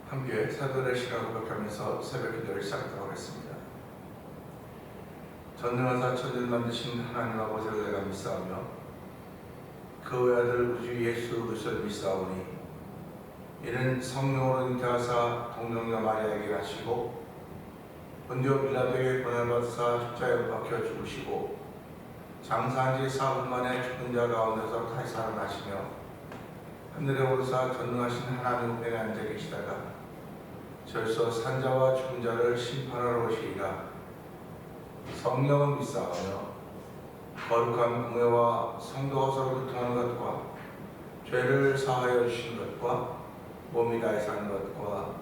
함께 사도의 시간을 고백하면서 새벽 기도를 시작하도록 하겠습니다. 전능하사 천지를 만드신 하나님 아버지를 내가 믿사오며 그 외아들 우주 예수 그리스도를 믿사오니 이는 성령으로 잉태하사 동정녀 마리아에게 하시고 본디오 빌라도에게 고난받으사 십자가에 못 박혀 죽으시고 장사한 지 4분 만에 죽은 자 가운데서 다시 살아나시며 하늘에 오르사 전능하신 하나님 우편에 앉아 계시다가 절서 산자와 죽은 자를 심판하러 오시리라. 성령은 믿사오며 거룩한 공회와 성도가 서로 교통하는 것과 죄를 사하여 주신 것과 몸이 다해 사는 것과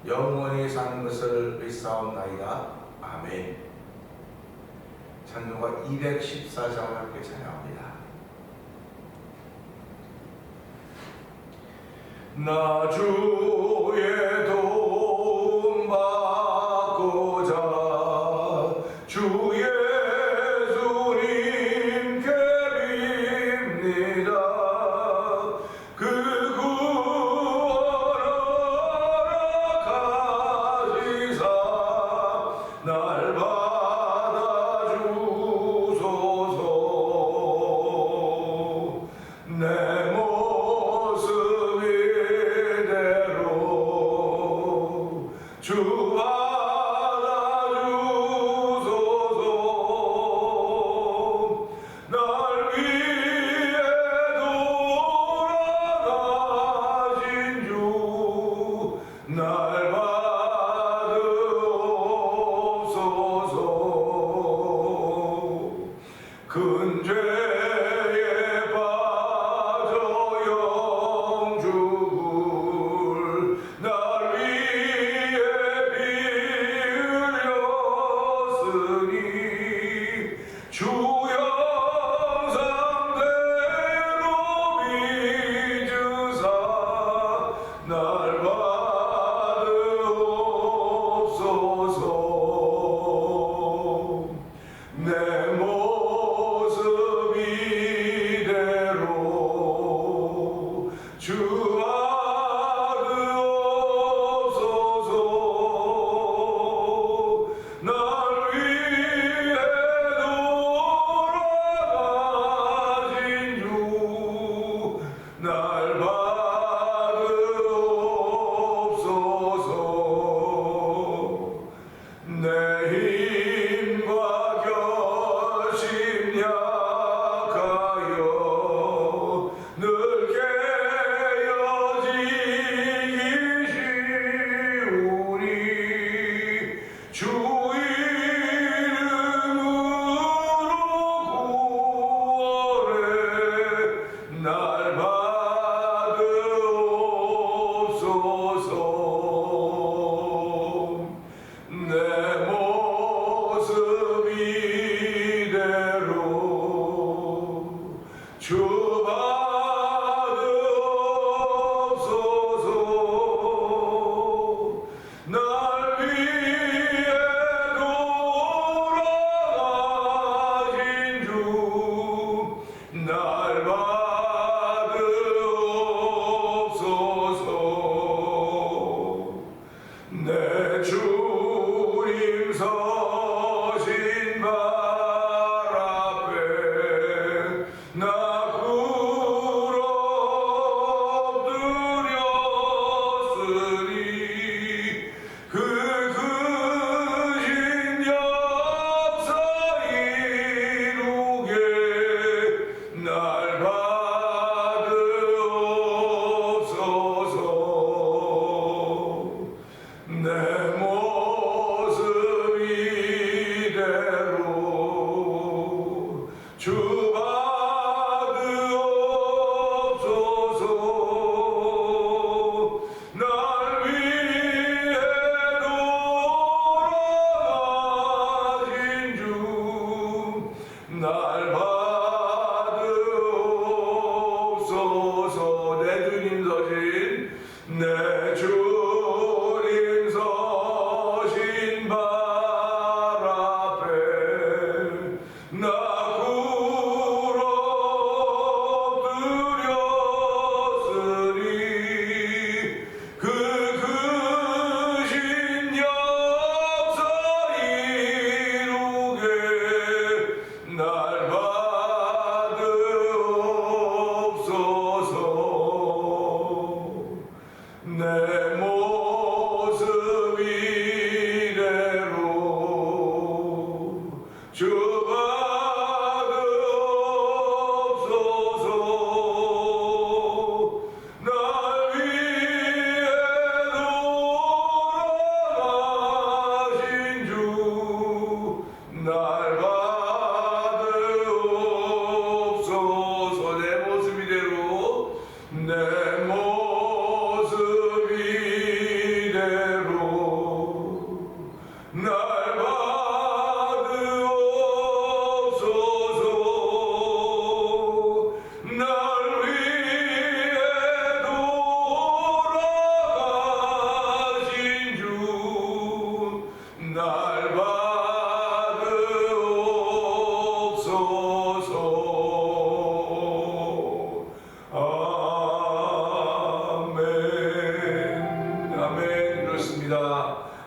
영원히 사는 것을 믿사옵나이다. 아멘. 찬송가 214장을 함께 찬양합니다. 나 주의 도움 받고자 주 예수님께 빕니다. 그 구원하라 가시사 날 받아주소서. 내 주 받아주소서. 날 위해 돌아가신 주 날 받으옵소서. 큰 죄에 빠져 영 죽을 날 위해 주 형상대로 믿으사 날 받으옵소서. 내 모습 이대로 주 받으옵소서. 날 위해 돌아가신 주 날 받으옵소서. 내 힘과 결심 약하여 늘 깨어지시우니 주 이름으로 구원해 날 받으옵소서. 내 모습 이대로 주 받으옵소서. 날 위해 돌아가신 주 날 받으옵소서. 내 주님 서신 발 앞에 나 꿇어 엎드렸으니 그 크신 역사 이루게 날 받으옵소서. 내 모습 이대로 주 받으옵소서. 날 위해 돌아가신 주 날 받으옵소서. 내 주님 서신 내 주님 서신 발 앞에 나 꿇어 엎드렸으니 그 내 모습 이대로 주옵소서. 날 위해 돌아가신 주 날 받으옵소서. 내 모습 이대로 내 모습 이대로 날 받으옵소서. 날 위해 돌아가신 주 날 받으옵소서. 아멘. 그렇습니다.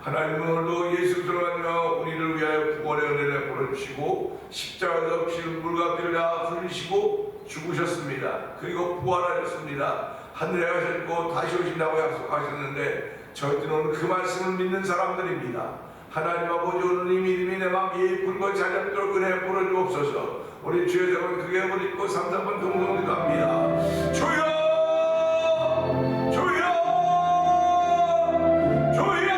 하나님은 오늘도 예수 그리스도로 우리를 위하여 구원의 은혜를 보내주시고 십자가에서 피를 물과 피를 다 흘리시고 죽으셨습니다. 그리고 부활하셨습니다. 하늘에 가셨고 다시 오신다고 약속하셨는데 저희들은 오늘 그 말씀을 믿는 사람들입니다. 하나님 아버지, 오늘 이 믿음이 내 마음 예의 굵고 자녀들을 은혜 보내주옵소서. 우리 주의 잡은 크게 한번 입고 3, 4번 동동으로 갑니다. 주여! 주여! 주여!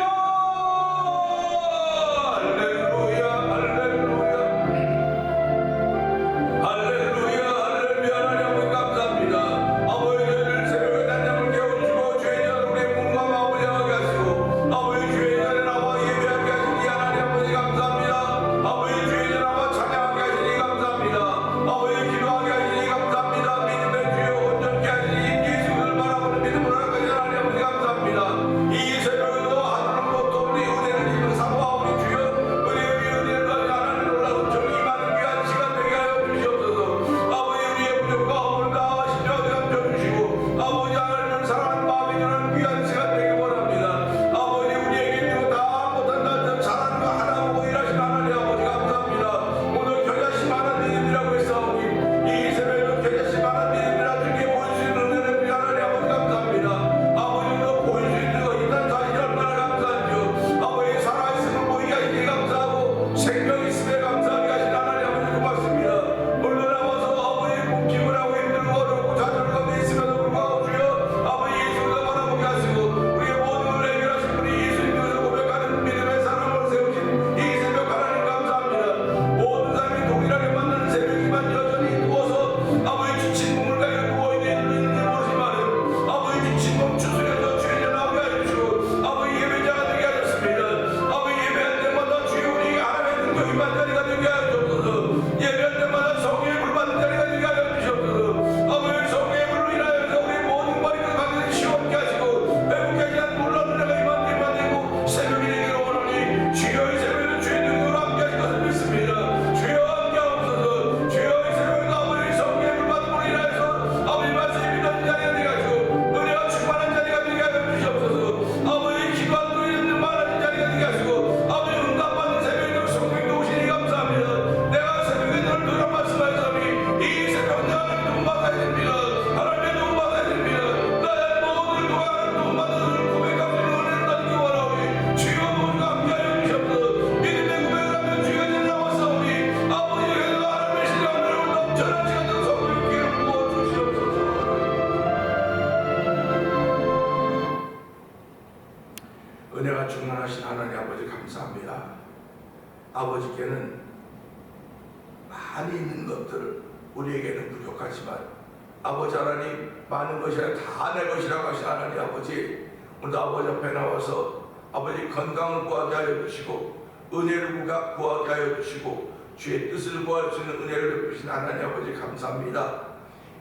할렐루야, 할렐루야. 할렐루야, 할렐루야. 하나님 감사합니다. 아버지, 저희를 새벽에 단잠을 깨워주시고 주의 자를 우리의 몸과 마음을 향하게 하시고 아버지 주의 자를 나와 예배하게 하시니 하나님 아버지 감사합니다. 아버지 주의 자를 나와 찬양하게 하시니 감사합니다. 아버지 기도하게 하시니 감사합니다. 믿음의 주여 온전케 하시니 예수를 바라보는 믿음으로 하나님 아버지 감사합니다. 이 새벽에도 하늘은 못도 우리 은혜를 입는 사모하 우리 주여 은혜의 은혜를 가지 하나님 놀라운 정의 많은 귀한 시간 되게 하여 주시옵소서. 아버지 우리의 부족과 허물을 다 하시며 감춰주시고 아버지 하나님을 사랑하는 마음이 드는 귀한 시간 되기 원합니다. 아버지 우리에게 있는 다 못한다 사랑과 하나하고 일하신 하나님 아버지 감사합니다. 오늘 겨자씨만한 믿음이라고 했사오니 이 새벽에도 겨자씨만한 믿음이라 주께 보일 수 있는 은혜를 우리 하나님 아버지 감사합니다. 아버지 우리가 보일 수 있는 것 이단 사실이 얼마나 감사한지요. 아버지 살아있음을 보이게 하시니 감사하고 생명 있음에 감사하게 하신 하나님 아버지 고맙습니다. 오늘 나와서 아버지 몸집을 하고 힘들고 어렵고 좌절 가운데 있음에도 불구하고 주여 아버지 예수를 바라보게 하시고 우리의 모든 걸 해결하신 분이 예수님께서 고백하는 믿음의 사람을 세우신 이 새벽 하나님 감사합니다. 모든 사람이 동일하게 만나는 새벽이지만 여전히 누워서 아버지 지친 몸을 가지고 누워있는 일인지 모르지만 아버지 지친 몸 추스려서 주의 나오게 하시고 아버지 예배자가 되게 하셨습니다. 아버지 예배할 때마다 주여 우리에게 하나님의 능력이 임한 자리가 되게 하셨소서. 예배할 때마다 성령의 물 받는 자리가 되게 하여 주시옵소서. 아버지 성령의 물로 인하여서 우리 모든 머리를 가지고 시원케 하시고 회복케 하시는 놀라운 은혜가 임한 되고 새벽이 되기를 원하니 주여 이 새벽에는 주의 능력으로 함께 하실 것을 믿습니다. 주여 함께 하옵소서. 주여 이 새벽에도 아버지 성령의 물 받음으로 인하여서 아버지 말씀이 믿어진 자리가 되게 하시고 은혜가 충만한 자리가 되게 하여 주시옵소서. 아버지 기도한 도리는 많아진 자리가 되게 하시고 아버지 응답받는 새벽에 성령이 오시니 감사합니다. 내가 새벽에 늘 그런 말씀하셨으니 이 새벽 내가 도움받아야 됩니다. 하나님의 도움받아야 됩니다. 나의 모든 도와를 도움받는 고백하는 은혜를 받기 원하오니 주여 우리가 함께하여 주시옵소서. 믿음의 고백을 하며 주여 나와싸우니 아버지께서 하나님의 신령을 넘쳐난 시간도 성령께 부어주시옵소서. 은혜가 충만하신 하나님 아버지 감사합니다. 아버지께는 많이 있는 것들 우리에게는 부족하지만 아버지 하나님 많은 것이 아니라 다 내 것이라고 하신 하나님 아버지 오늘 아버지 앞에 나와서 아버지 건강을 구하게 하여 주시고 은혜를 구하게 하여 주시고 주의 뜻을 구할 수 있는 은혜를 베푸신 하나님 아버지 감사합니다.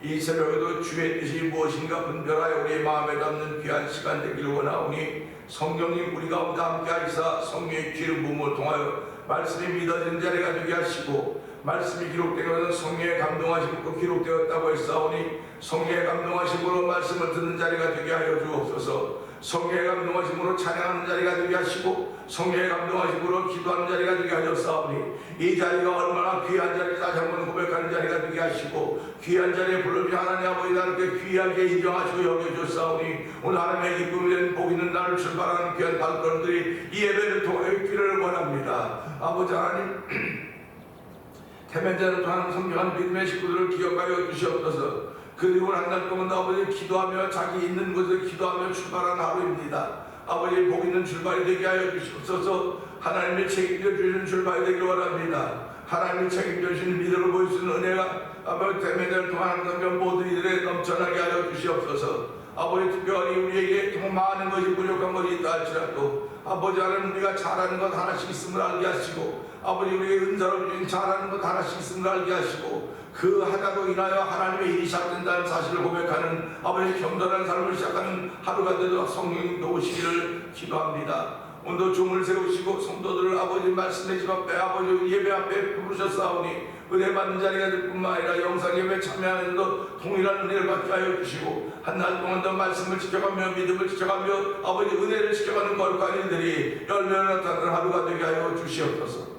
이 새벽에도 주의 뜻이 무엇인가 분별하여 우리의 마음에 담는 귀한 시간 되기를 원하오니 성령님 우리 가운데 함께 하시사 성령의 귀를 부음을 통하여 말씀이 믿어지는 자리가 되게 하시고 말씀이 기록된 것은 성령의 감동하심으로 기록되었다고 했사오니 성령의 감동하심으로 말씀을 듣는 자리가 되게 하여 주옵소서. 성령의 감동하심으로 찬양하는 자리가 되게 하시고 성령의 감동하심으로 기도하는 자리가 되게 하셨사오니 이 자리가 얼마나 귀한 자리 다시 한번 고백하는 자리가 되게 하시고 귀한 자리에 불러주신 하나님 아버지 나를 귀하게 인정하시고 여겨주셨사오니 오늘 하나님의 기쁨이 된 복 있는 날을 출발하는 귀한 발걸음들이 이 예배를 통해 있기를 원합니다. 아버지 하나님 태면자를 통한 성경한 믿음의 식구들을 기억하여 주시옵소서. 그리고 한 달 동안 아버지 기도하며 자기 있는 곳에 기도하며 출발한 하루입니다. 아버지 복 있는 출발이 되게 하여 주시옵소서. 하나님이 책임져 주시는 출발이 되기를 원합니다. 하나님이 책임져 주시는 믿음을 보여주시는 은혜가 아버지 태면자를 통한 성경 모든 이들에 넘쳐나게 하여 주시옵소서. 아버지 특별히 우리에게 더 많은 것이 부족한 것이 있다 할지라도 아버지 하나님 우리가 잘하는 것 하나씩 있음을 알게 하시고 아버지 우리의 은사로 주신 잘하는 것 하나씩 있음을 알게 하시고 그 하나로 인하여 하나님의 일이 시작된다는 사실을 고백하는 아버지 겸손한 삶을 시작하는 하루가 되도록 성령님 도우시기를 기도합니다. 오늘도 종을 세우시고 성도들을 아버지 말씀의 집 앞에 아버지 예배 앞에 부르셨사오니 은혜 받는 자리가 될 뿐만 아니라 영상 예배 참여하는 도 동일한 은혜를 받게 하여 주시고 한 달 동안 더 말씀을 지켜가며 믿음을 지켜가며 아버지 은혜를 지켜가는 거룩한 일들이 열매를 나타나는 하루가 되게 하여 주시옵소서.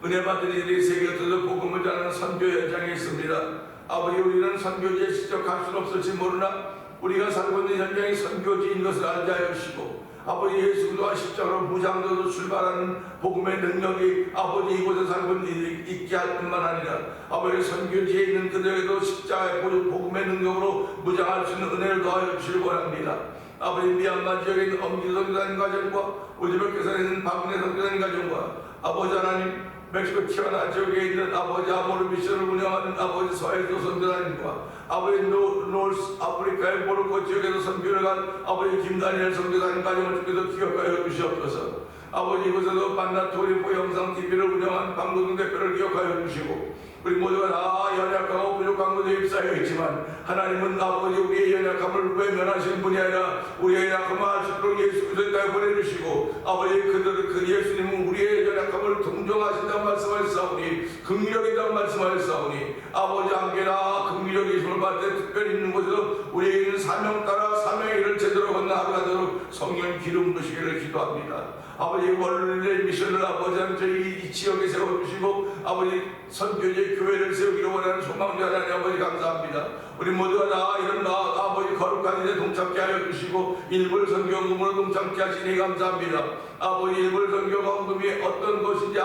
은혜 받은 이들이 세계에서도 복음을 전하는 선교 현장에 있습니다. 아버지 우리는 선교지에 직접 갈 수는 없을지 모르나 우리가 살고 있는 현장이 선교지인 것을 알게 하여 주시고 아버지 예수 그리스도와 십자가로 무장도로 출발하는 복음의 능력이 아버지 이곳에 살고 있는 이들이 있게 할 뿐만 아니라 아버지 선교지에 있는 그들에게도 십자가의 복음의 능력으로 무장할 수 있는 은혜를 더하여 주시길 원합니다. 아버지 미얀마 지역에 있는 엄기 선교사님 가정과 우즈베키스탄에 있는 박은혜 선교사님 가정과 아버지 하나님 멕시코 티아나 지역에 있는 아버지 아모르 미션을 운영하는 아버지 서해도 선교사님과 아버지 노스 아프리카의 모로코 지역에서 선교를 간 아버지 김다니엘 선교사님 가정을 주께서 기억하여 주시옵소서. 아버지 이곳에서 만나토리포 영상TV를 운영한 방도동 대표를 기억하여 주시고 우리 모두가 다 연약하고 부족한 곳에 입사하여 있지만 하나님은 아버지 우리의 연약함을 외면하시는 분이 아니라 우리의 연약함을 알 수 있도록 예수 그리스도에 보내주시고 아버지 그 예수님은 우리의 연약함을 동정하신다고 말씀하셨사오니 긍휼력이라고 말씀하셨사오니 아버지 함께나 긍휼력이 힘을 받을 때 특별히 있는 곳에서 우리에게 있는 사명 따라 사명의 일을 제대로 건너 하루가 되도록 성령 기름 부으시기를 기도합니다. 아버지 원래 미션을 아버지한테 이 지역에 세워주시고 아버지 선교제 교회를 세우기를 원하는 소망자 하나님 아버지 감사합니다. 우리 모두가 다 이런 아버지 거룩한 일에 동참케 하여 주시고 일불 선교금으로 동참케 하시니 감사합니다. 아버지 일불 선교금이 어떤 것인지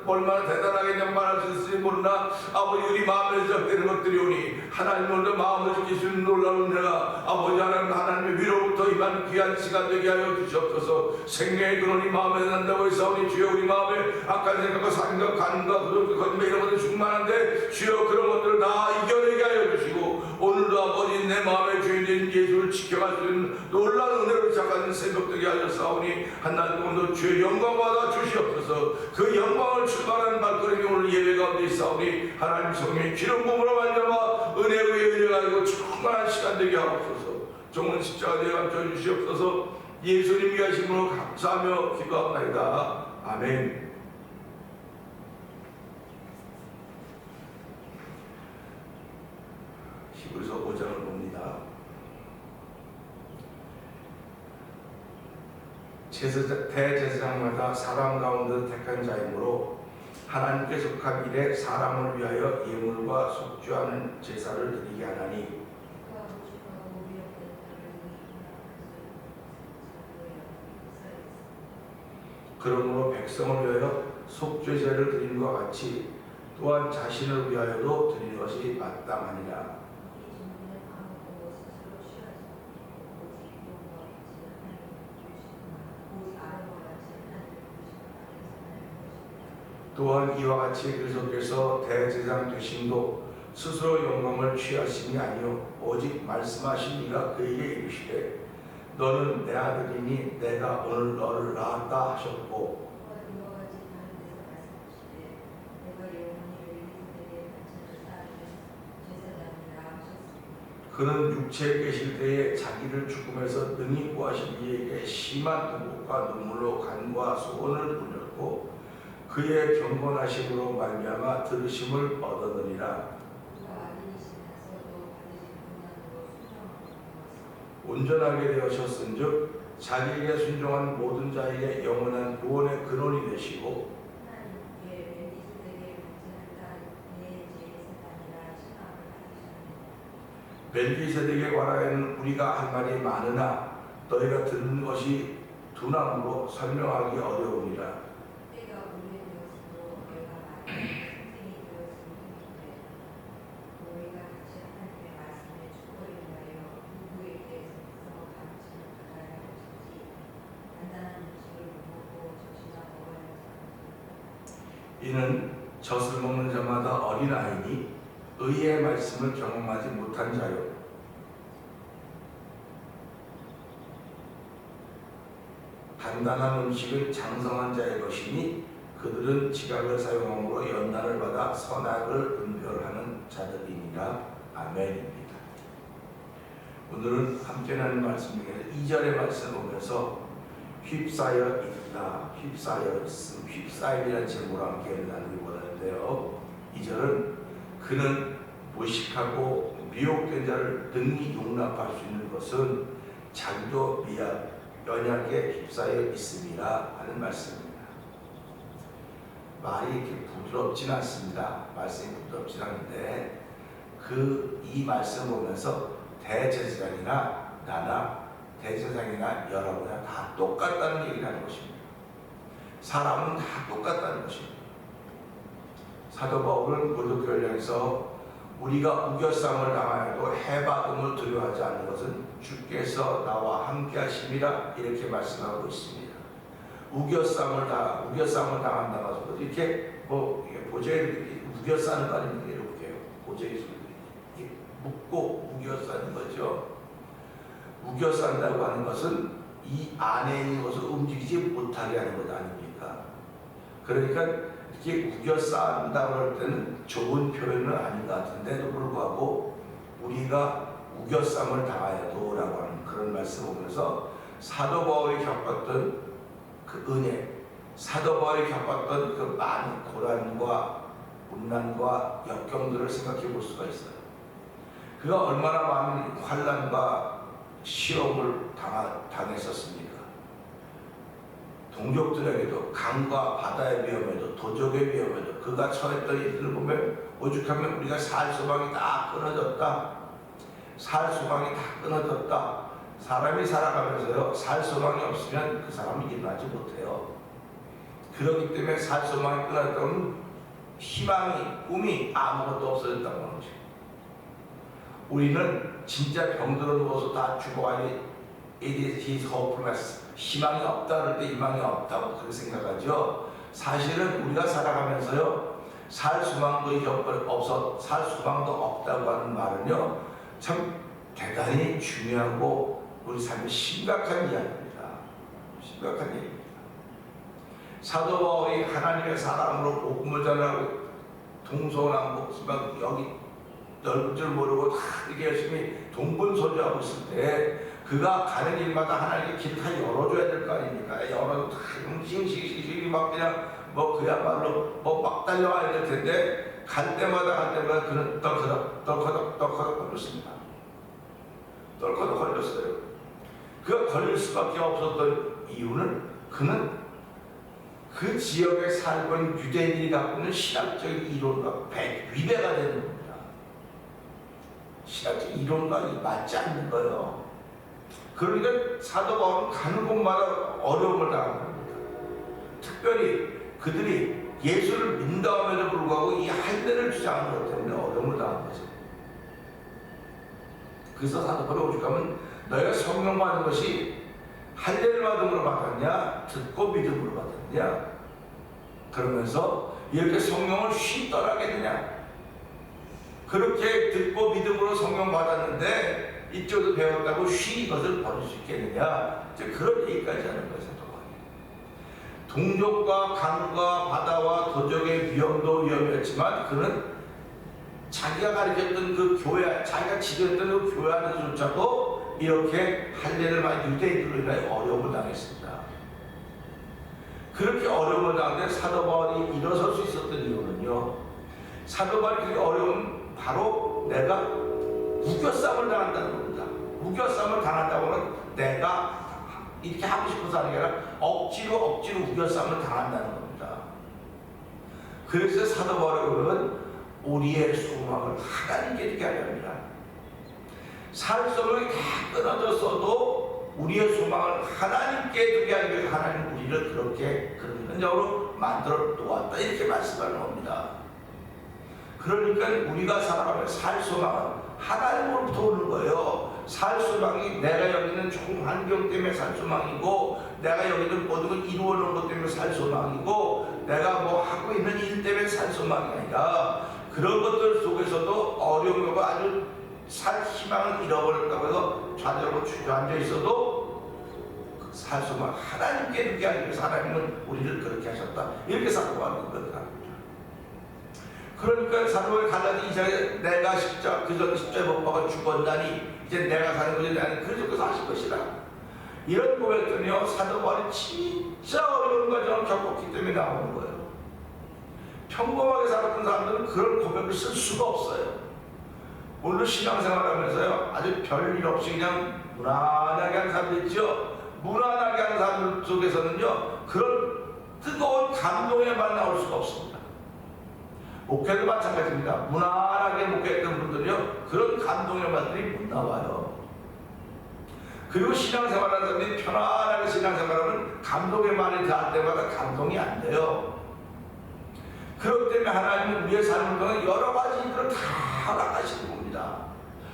얼마나 대단하게 말할 수 있을지 모르나 아버지 우리 마음에 시작되는 것들이 오니 하나님 오늘 마음을 지키시는 놀라운 은혜가 아버지 하나님의 위로부터 임한 귀한 시간 되게 하여 주시옵소서. 생명의 근원이 마음에 난다고 했사오니 주여 우리 마음에 악한 생각과 살인과 간과 부족과 거짓말 이런 것들 충만한데 주여 그런 것들을 다 이겨내게 하여 주시고 오늘도 아버지 내 마음의 주인인 예수를 지켜갈 수 있는 놀라운 은혜로 시작하는 새벽 되게 하셨사오니 한날 동안도 주의 영광 받아 주시옵소서. 그 영광을 출발하는 발걸음이 오늘 예배 가운데 있사오니 하나님 성령의 기름 부음으로 만져봐 은혜 위에 은혜가 아니고 충만한 시간 되게 하옵소서. 종은 십자가 되어 감춰 주시옵소서. 예수님 위하심으로 감사하며 기도합니다. 아멘. 히브리서 5장을 봅니다. 대제사장마다 사람 가운데 택한 자이므로 하나님께 속한 일에 사람을 위하여 예물과 속죄하는 제사를 드리게 하나니 그러므로 백성을 위하여 속죄제를 드리는 것 같이 또한 자신을 위하여도 드리는 것이 마땅하니라. 또한 이와 같이 그리스도께서 대제사장 되심도 스스로 영광을 취하심이 아니요 오직 말씀하신 이가 그에게 이르시되 너는 내 아들이니 내가 오늘 너를 낳았다 하셨고 그는 육체에 계실 때에 자기를 죽음에서 능히 구하신 이에게 심한 통곡과 눈물로 간과 소원을 부렸고 그의 경건하심으로 말미암아 들으심을 얻었느니라. 온전하게 되셨은즉 자기에게 순종한 모든 자에게 영원한 구원의 근원이 되시고 멜기세덱에 관하여는 우리가 할 말이 많으나 너희가 듣는 것이 둔함으로 설명하기 어려우니라. 이는 젖을 먹는 자마다 어린아이니 의의 말씀을 경험하지 못한 자요 단단한 음식은 장성한 자의 것이니 그들은 지각을 사용함으로 연단을 받아 선악을 분별하는 자들이니라. 아멘입니다. 오늘은 함께 나눈 말씀 중에서 2절의 말씀을 보면서 휩싸여 있다, 휩싸여 있음, 휩싸임이라는 제목으로 함께 나누기 원하는데요. 2절은 그는 무식하고 미혹된 자를 능히 용납할 수 있는 것은 자기도 연약에 휩싸여 있음이라 하는 말씀입니다. 말이 이렇게 부드럽진 않습니다. 말씀이 부드럽진 않은데 이 말씀 보면서 대제사장이나 나나 대제사장이나 여러분이나 다 똑같다는 얘기를 하는 것입니다. 사람은 다 똑같다는 것입니다. 사도 바울은 고린도교회를 향해서 우리가 우겨쌈을 당하여도 해받음을 두려워하지 않는 것은 주께서 나와 함께 하심이라 이렇게 말씀하고 있습니다. 우겨쌈을 당한다고 해서 이렇게 보재를 우겨 싸는 거 아닙니까? 이렇게요. 보재에서 묶고 우겨 싸는 거죠. 우겨 싼다고 하는 것은 이 안에 있는 것을 움직이지 못하게 하는 것 아닙니까? 그러니까 이렇게 우겨 싼다고 할 때는 좋은 표현은 아닌 것 같은데도 불구하고 우리가 우겨 쌈을 당하여도 라고 하는 그런 말씀을 보면서 사도 바울이 겪었던 그 은혜, 사도 바울이 겪었던 그 많은 고난과 문난과 역경들을 생각해 볼 수가 있어요. 그가 얼마나 많은 환난과 시험을 당했었습니까? 동족들에게도 강과 바다의 위험에도 도적의 위험에도 그가 처했던 일들을 보면 오죽하면 우리가 살 소망이 다 끊어졌다. 살 소망이 다 끊어졌다. 사람이 살아가면서요, 살 소망이 없으면 그 사람이 일어나지 못해요. 그렇기 때문에 살 소망이 끊어졌다면 희망이, 꿈이 아무것도 없어졌다는 거죠. 우리는 진짜 병들어 누워서 다 죽어가니 it is hopeless. 희망이 없다 그럴 때 희망이 없다고 그렇게 생각하죠. 사실은 우리가 살아가면서요, 살 소망도 살 소망도 없다고 하는 말은요, 참 대단히 중요하고 우리 삶에 심각한 이야기입니다. 심각한 얘기입니다. 사도 바울이 하나님의 사랑으로 복음을 전하고 동서남북 여기 넓은 줄 모르고 다 이렇게 열심히 동분서주하고 있을 때 그가 가는 일마다 하나님의 길을 다 열어줘야 될 거 아닙니까? 열어도 다 싱싱싱싱 막 그냥 그야말로 막 달려와야 될 텐데 갈 때마다 그는 떨커덕 걸렸습니다. 떨커덕 걸렸어요. 그가 걸릴 수밖에 없었던 이유는 그는 그 지역에 살고 있는 유대인이 갖고 있는 신학적인 이론과 위배가 되는 겁니다. 신학적인 이론과 맞지 않는 거예요. 그러니까 사도 바울은 가는 곳마다 어려움을 당하는 겁니다. 특별히 그들이 예수를 믿는다함에도 불구하고 이 할례를 주장하는 것 때문에 어려움을 당한 거죠. 그래서 사도 바울이 오죽하면 너희가 성령 받은 것이 할례를 받음으로 받았냐 듣고 믿음으로 받았냐 그러면서 이렇게 성령을 쉬 떠나게 되냐 그렇게 듣고 믿음으로 성령 받았는데 이쪽도 배웠다고 쉬 이것을 버릴 수 있겠느냐 그런 얘기까지 하는 거예요. 동족과 강과 바다와 도적의 위험도 위험했지만 그는 자기가 가르쳤던 그 교회, 자기가 지켰던 그 교회 안에서조차도 이렇게 할례를 많이 유대인들로 인해 어려움을 당했습니다. 그렇게 어려움을 당할 때 사도 바울이 일어설 수 있었던 이유는요, 사도 바울이 그렇게 어려운 바로 내가 우겨쌈을 당한다는 겁니다. 우겨쌈을 당한다고는 내가 이렇게 하고 싶어서 하는 게 아니라 억지로 우겨쌈을 당한다는 겁니다. 그래서 사도 바울은 우리의 소망을 하나님께 두게 하려 합니다. 살 소망이 다 끊어졌어도 우리의 소망을 하나님께 두게 하기 위해서 하나님 우리를 그렇게 근원적으로 만들어 놓았다, 이렇게 말씀하는 겁니다. 그러니까 우리가 살아가면 살 소망은 하나님으로부터 오는 거예요. 살 소망이 내가 여기 있는 좋은 환경 때문에 살 소망이고, 내가 여기 있는 모든 걸 이루어놓은 것 때문에 살 소망이고, 내가 뭐 하고 있는 일 때문에 살 소망이 아니라, 그런 것들 속에서도 어려운 거가 아주 살 희망을 잃어버렸다고 해서 좌절하고 주저앉아 있어도 살 소망 하나님께 두게 하기 위해서 하나님은 우리를 그렇게 하셨다, 이렇게 사고하는 거다. 그러니까 사도바울이 갈라디 2장에 내가 그전 십자가에 못 박아 죽었다니 이제 내가 사는 것이 나는 그리스도께서 하실 것이다, 이런 고백들이요 사도바울이 진짜 어려운 과정을 겪었기 때문에 나오는 거예요. 평범하게 살았던 사람들은 그런 고백을 쓸 수가 없어요. 오늘 신앙생활하면서요 아주 별일 없이 그냥 무난하게 하는 사람들 있죠. 무난하게 하는 사람들 속에서는요 그런 뜨거운 감동에만 나올 수가 없습니다. 목회도 마찬가지입니다. 무난하게 목회했던 분들이요 그런 감동의 말들이 못 나와요. 그리고 신앙생활하는 사람들이 편안하게 신앙생활하면 감동의 말이 닿을 때마다 감동이 안 돼요. 그렇기 때문에 하나님은 우리의 삶을 통해 여러 가지 일들을 다 허락하시는 겁니다.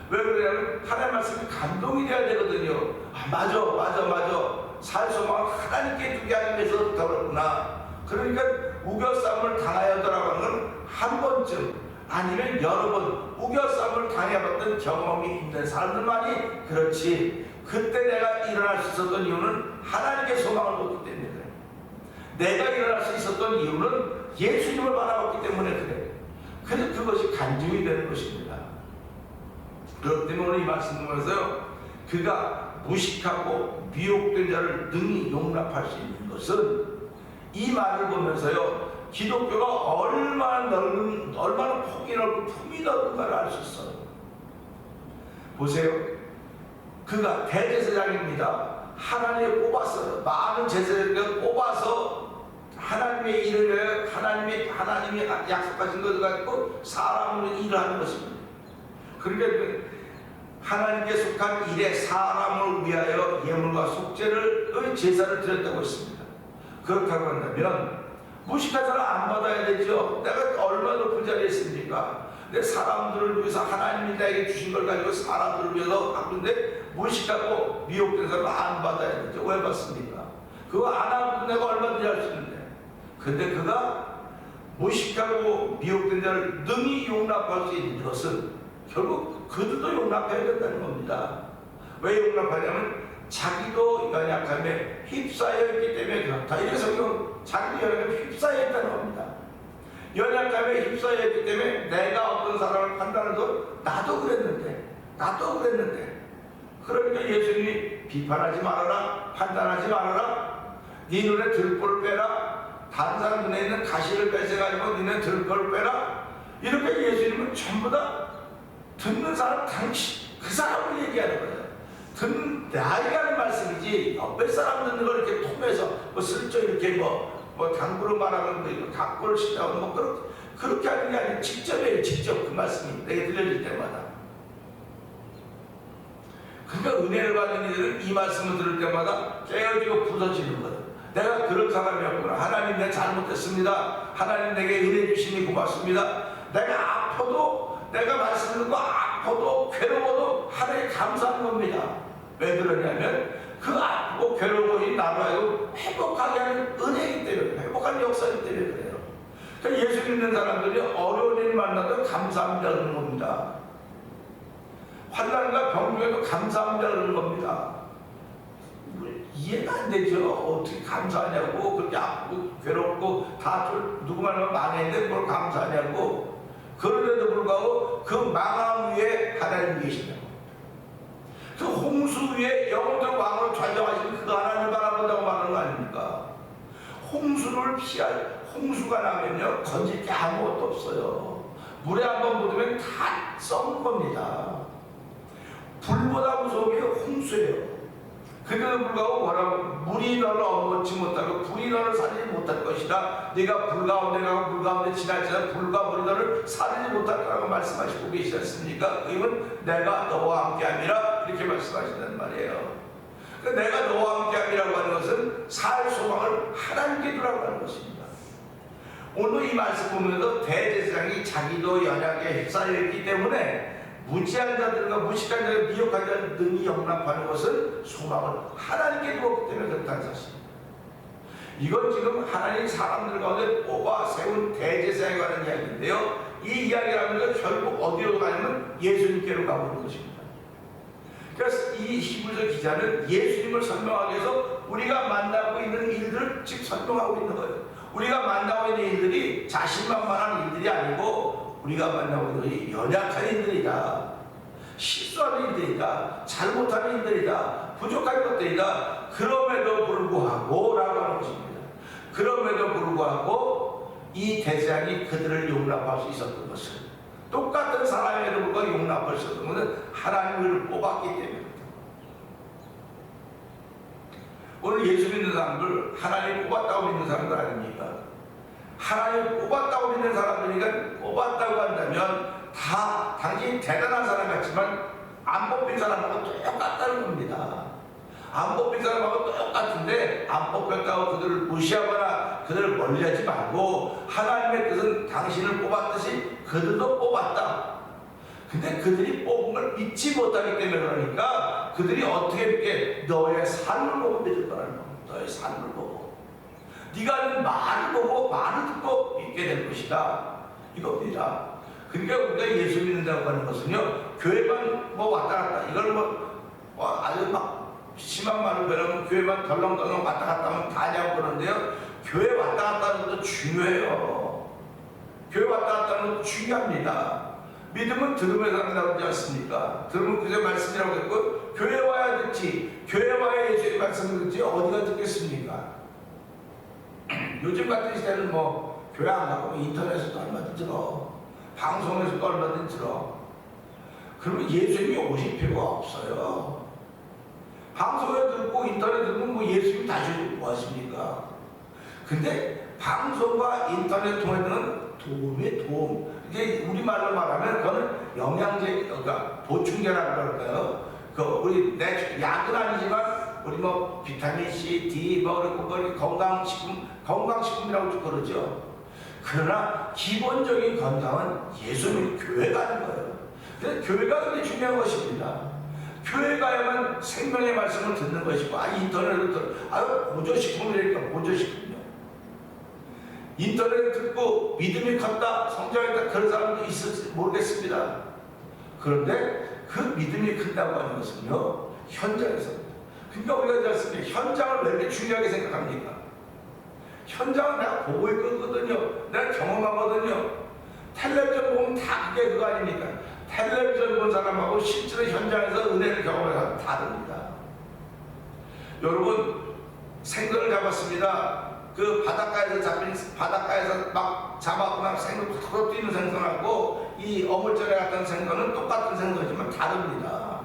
왜 그러냐면 하나님 말씀이 감동이 돼야 되거든요. 맞아 살 소망을 하나님께 두게 하기 위해서 그렇다고 그랬구나. 그러니까 우겨쌈을 당하였더라고 하는 건 한 번쯤 아니면 여러 번 우겨쌈을 당해봤던 경험이 있는 사람들만이 그렇지, 그때 내가 일어날 수 있었던 이유는 하나님께 소망을 뒀기 때문에 그래. 내가 일어날 수 있었던 이유는 예수님을 바라봤기 때문에 그래. 그래서 그것이 간증이 되는 것입니다. 그렇기 때문에 오늘 이 말씀 보면서요 그가 무식하고 미혹된 자를 능히 용납할 수 있는 것은, 이 말을 보면서요 기독교가 얼마나 폭이 넓고 품이 넓은가를 알 수 있어요. 보세요. 그가 대제사장입니다. 하나님이 뽑았어요. 많은 제사장을 뽑아서 하나님의 일을 하나님이 약속하신 것을 가지고 사람으로 일을 하는 것입니다. 그러니까 하나님께 속한 일에 사람을 위하여 예물과 속죄를 제사를 드렸다고 했습니다. 그렇다고 한다면 무식한 사람 안 받아야 되죠. 내가 얼마나 높은 자리에 있습니까? 내 사람들을 위해서 하나님이 나에게 주신 걸 가지고 사람들을 위해서 하는데 무식하고 미혹된 사람 안 받아야 되죠. 왜 받습니까? 그거 안 하고 내가 얼마든지 할 수 있는데. 근데 그가 무식하고 미혹된 자를 능히 용납할 수 있는 것은 결국 그들도 용납해야 된다는 겁니다. 왜 용납하냐면 자기도 연약함에 휩싸여 있기 때문에 그렇다. 이렇게 성경 자기도 연약함에 휩싸여 있다는 겁니다. 연약함에 휩싸여 있기 때문에 내가 어떤 사람을 판단해서 나도 그랬는데 그러니까 예수님이 비판하지 말아라, 판단하지 말아라, 네 눈에 들보를 빼라, 다른 사람 눈에 있는 가시를 뺏어가지고 네 눈에 들보를 빼라, 이렇게 예수님은 전부 다 듣는 사람 당신 그 사람을 얘기하는 거예요. 듣는 나에게 하는 말씀이지 옆에 사람 듣는 걸 이렇게 통해서 뭐 슬쩍 이렇게 뭐 당구로 말하는 거 이거 각고를 시작하는 뭐 그렇게 하는 게 아니라 직접이에요. 직접 그 말씀이 내게 들려질 때마다. 그러니까 은혜를 받는 이들은 이 말씀을 들을 때마다 깨어지고 부서지는 거예요. 내가 그런 사람이었구나. 하나님 내가 잘못했습니다. 하나님 내게 은혜 주시니 고맙습니다. 내가 아파도 내가 말씀 듣고 아파도 괴로워도 하나님 감사하는 겁니다. 왜 그러냐면 그 아프고 괴로움이 나로 하여금 회복하게 하는 은혜이기 때문에, 회복하는 역사이기 때문에 그래요. 그러니까 예수 믿는 사람들이 어려운 일 만나도 감사합니다 그러는 겁니다. 환난과 병중에도 감사합니다 그러는 겁니다. 이해가 안 되죠. 어떻게 감사하냐고. 그렇게 아프고 괴롭고 다 누구만 망했는데 뭘 감사하냐고. 그런데도 불구하고 그 망함 위에 하나님이 계시다. 그 홍수 위에 영원토 왕으로 좌정하시는 그 하나님을 바라본다고 말하는 거 아닙니까? 홍수가 나면요 건질 게 아무것도 없어요. 물에 한번 묻으면 다 썩는 겁니다. 불보다 무서운 게 홍수예요. 그래도 불구하고 뭐라고? 물이 너를 얻지 못하고 불이 너를 살리지 못할 것이다. 네가 불 가운데 가고 물 가운데 지날지라도 불과 물이 너를 살리지 못할 거라고 말씀하시고 계시지 않습니까? 그러면 내가 너와 함께함이라 이렇게 말씀하신단 말이에요. 그러니까 내가 너와 함께함이라고 하는 것은 살 소망을 하나님께 두라고 하는 것입니다. 오늘 이 말씀 보면서 대제사장이 자기도 연약에 휩싸여 있기 때문에 무지한 자들과 무식한 자들, 미혹한 자를 능히 용납하는 것은 소망을 하나님께 두었기 때문에 그렇다는 사실입니다. 이건 지금 하나님 사람들 가운데 뽑아 세운 대제사장에 관한 이야기인데요. 이 이야기를 하면서 결국 어디로 가냐면 예수님께로 가고 있는 것입니다. 그래서 이 히브리서 기자는 예수님을 설명하기 위해서 우리가 만나고 있는 일들을 즉 설명하고 있는 거예요. 우리가 만나고 있는 일들이 자신만만한 일들이 아니고 우리가 만나고 있는 것이 연약한 일들이다, 실수하는 일들이다, 잘못하는 일들이다, 부족한 것들이다. 그럼에도 불구하고 라고 하는 것입니다. 그럼에도 불구하고 이 대장이 그들을 용납할 수 있었던 것은, 똑같은 사람에도 불구하고 용납할 수 있었던 것은 하나님을 뽑았기 때문입니다. 오늘 예수 믿는 사람들, 하나님 뽑았다고 믿는 사람들 아닙니까? 하나님 뽑았다고 믿는 사람들이니까 뽑았다고 한다면 다 당신이 대단한 사람 같지만 안 뽑힌 사람하고 똑같다는 겁니다. 안 뽑힌 사람하고 똑같은데 안 뽑혔다고 그들을 무시하거나 그들을 멀리하지 말고 하나님의 뜻은 당신을 뽑았듯이 그들도 뽑았다. 근데 그들이 뽑은 걸 믿지 못하기 때문에 그러니까 그들이 어떻게 믿게? 너의 삶을 보고 믿을 거라는 겁니다. 너의 삶을 보고. 네가 하는 말을 보고 말을 듣고 믿게 될 것이다. 이겁니다. 그러니까 우리가 예수 믿는다고 하는 것은요, 교회만 뭐 왔다 갔다, 이걸 아주 막 심한 말을 배우면 교회만 덜렁덜렁 왔다 갔다 하면 다냐고 그러는데요, 교회 왔다 갔다 하는 것도 중요해요. 교회 왔다 갔다 하는 것도 중요합니다. 믿음은 들음에서 난다고 하지 않습니까? 들으면 그저 말씀이라고 했고, 교회 와야 듣지, 교회 와야 예수의 말씀을 듣지 어디가 듣겠습니까? 요즘 같은 시대는 뭐 교회 안 가고 인터넷에서도 얼마든지 들어, 방송에서도 얼마든지 들어. 그러면 예수님이 오실 필요가 없어요. 방송에 듣고 인터넷 듣고 뭐 예수님 다시 뭐 하십니까? 근데 방송과 인터넷 통해서는 도움이 도움. 이게 우리말로 말하면 그거는 영양제, 그러니까 보충제라고 그럴까요? 그 우리 약은 아니지만 우리 뭐 비타민 C, D, 뭐 그리고 건강식품이라고 그러죠. 그러나 기본적인 건강은 예수님 교회 가는 거예요. 그래서 교회가 그게 중요한 것입니다. 교회 가야만 생명의 말씀을 듣는 것이고, 인터넷을 보조식품이니까 보조식품이요. 인터넷을 듣고 믿음이 컸다, 성장했다, 그런 사람도 있을지 모르겠습니다. 그런데 그 믿음이 큰다고 하는 것은요, 현장에서. 그러니까 우리가 이제 현장을 왜 이렇게 중요하게 생각합니까? 현장은 내가 보고 있거든요. 내가 경험하거든요. 텔레비전 보면 다 그게 그거 아닙니까? 텔레비전 본 사람하고 실제로 현장에서 은혜를 경험하는 사람 다릅니다. 여러분, 생선을 잡았습니다. 그 바닷가에서 막 잡았구나 생선 툭툭 뛰는 생선하고 이 어물전에 갔던 생선은 똑같은 생선이지만 다릅니다.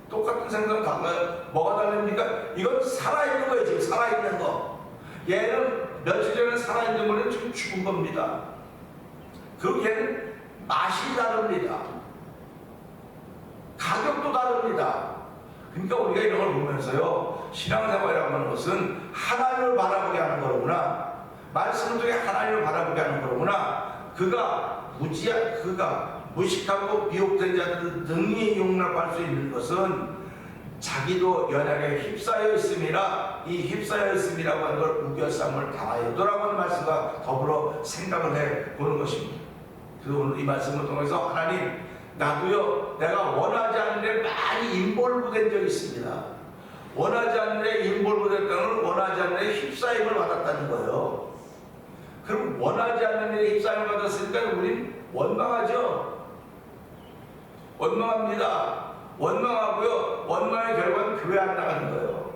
똑같은 생선은 달라요. 뭐가 다릅니까? 이건 살아있는 거예요. 지금 살아있는 거. 얘는 며칠 전에 살아있는 거는 지금 죽은 겁니다. 그리고 얘는 맛이 다릅니다. 가격도 다릅니다. 그러니까 우리가 이런 걸 보면서요, 신앙생활이라고 하는 것은 하나님을 바라보게 하는 거로구나, 말씀을 통해 하나님을 바라보게 하는 거로구나, 그가 무식하고 미혹된 자들을 능히 용납할 수 있는 것은 자기도 연약에 휩싸여 있음이라, 이 휩싸여 있음이라고 하는 걸 우겨쌈을 당하여도라고 하는 말씀과 더불어 생각을 해보는 것입니다. 그래서 오늘 이 말씀을 통해서 하나님, 나도요, 내가 원하지 않는 데 많이 인볼브 된 적이 있습니다. 원하지 않는 데 인볼브 됐다는 건 원하지 않는 데 휩싸임을 받았다는 거예요. 그럼 원하지 않는 데 휩싸임을 받았으니까 우린 원망하죠. 원망합니다. 원망하고요, 원망의 결과는 교회 안 나가는 거예요.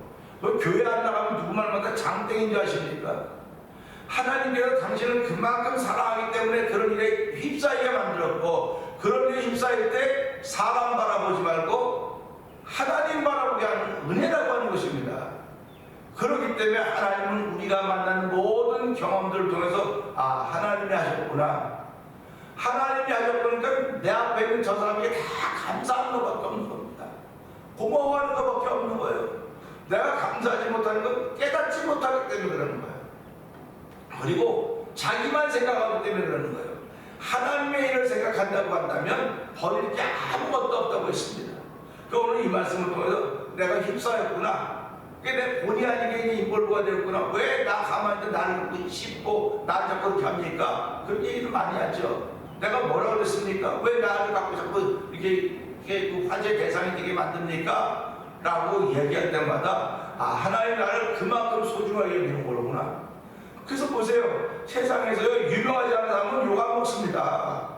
교회 안 나가면 누구 말마다 장땡인 줄 아십니까? 하나님께서 당신을 그만큼 사랑하기 때문에 그런 일에 휩싸이게 만들었고, 그런 일에 휩싸일 때 사람 바라보지 말고 하나님 바라보게 하는 은혜라고 하는 것입니다. 그렇기 때문에 하나님은 우리가 만나는 모든 경험들을 통해서 하나님이 하셨구나, 하나님이 하셨으니까 내 앞에 있는 저 사람에게 다 감사하는 것밖에 없는 겁니다. 고마워하는 것밖에 없는 거예요. 내가 감사하지 못하는 건 깨닫지 못하기 때문에 그러는 거예요. 그리고 자기만 생각하기 때문에 그러는 거예요. 하나님의 일을 생각한다고 한다면 버릴 게 아무것도 없다고 했습니다. 오늘 이 말씀을 통해서 내가 휩싸였구나, 내 본의 아니게 인볼브가 되었구나, 왜 나 가만히 있는데 나를 씹고 나를 자꾸 그렇게 합니까? 그런 얘기를 많이 하죠. 내가 뭐라고 그랬습니까? 왜 나를 갖고 자꾸 이렇게 화제 대상이 되게 만듭니까? 라고 얘기할 때마다 하나님 나를 그만큼 소중하게 여기는 거구나. 그래서 보세요. 세상에서요, 유명하지 않은 사람은 욕 안 먹습니다.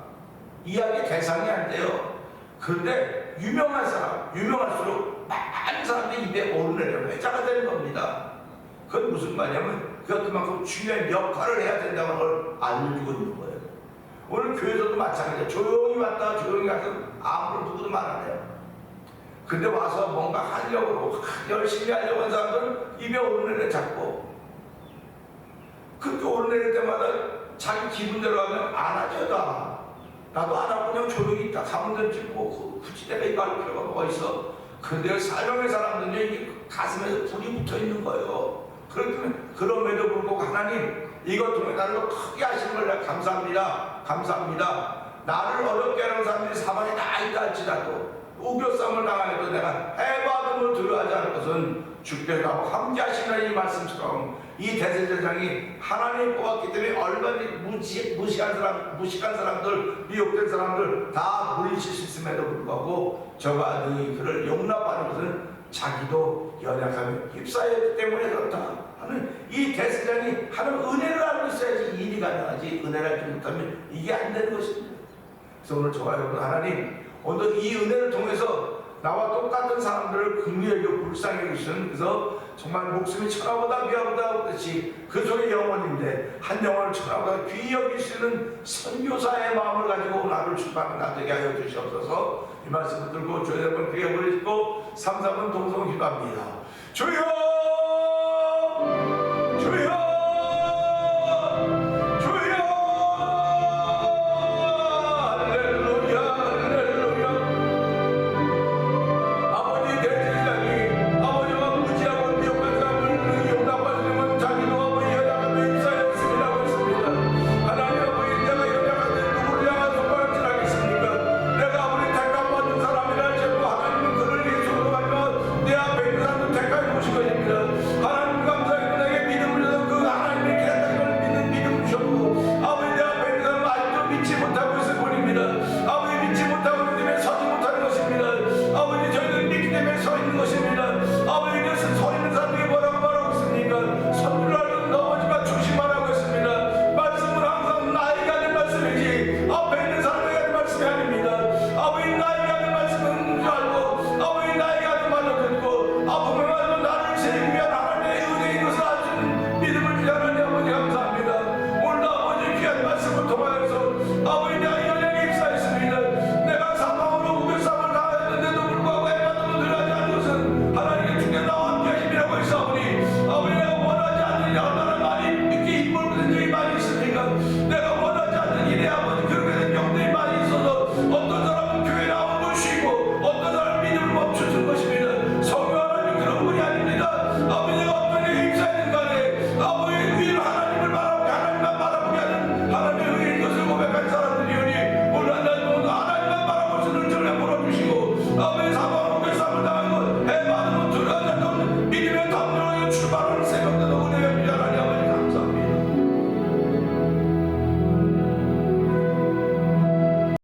이야기 대상이 안 돼요. 그런데 유명한 사람, 유명할수록 많은 사람들이 입에 오르내려 회자가 되는 겁니다. 그건 무슨 말이냐면 그가 그만큼 중요한 역할을 해야 된다는 걸 알려주고 있는 거예요. 오늘 교회에서도 마찬가지예요. 조용히 왔다가 조용히 가서 아무런 누구도 말 안 해요. 근데 와서 뭔가 하려고 열심히 하려고 하는 사람들은 입에 오르내려 잡고, 그렇게 오르내릴 때마다 자기 기분대로 하면 안 하죠. 나도 안 하고 그냥 조용히 있다 가면 되지 뭐 굳이 내가 이거 할 필요가 뭐가 있어. 근데 사명의 사람들은 이게 가슴에 불이 붙어 있는 거예요. 그럼에도 불구하고 하나님 이것 통해 나를 크게 하시는 걸 내가 감사합니다. 감사합니다. 나를 어렵게 하는 사람들이 사방에 다 있다 할지라도, 우겨쌈을 당하여도 내가 해받음을 두려워하지 않을 것은 주께서 함께 하시는 이 말씀처럼 이 대제사장이 하나님 뽑았기 때문에 얼마나 무식한 사람들, 미혹된 사람들 다 물리칠 수 있음에도 불구하고 저가 너희 그를 용납하는 것은 자기도 연약함에 휩싸였기 때문에 그렇다 하는 이 대제사장이 하는 은혜를 알고 있어야지 일이 가능하지, 은혜를 알지 못하면 이게 안 되는 것입니다. 그래서 오늘 저와 여러분, 하나님 오늘 이 은혜를 통해서 나와 똑같은 사람들을 긍휼히 여기고 불쌍히 여기시는, 그래서 정말 목숨이 천하보다 귀하보다 그렇지 그 속에 영혼인데 한 영혼을 천하보다 귀히 여기시는 선교사의 마음을 가지고 나를 출발하는 나 되게 하여 주시옵소서. 이 말씀을 들고 주여 여러분 귀에 올리시고 3, 4분 동성 기도합니다. 주여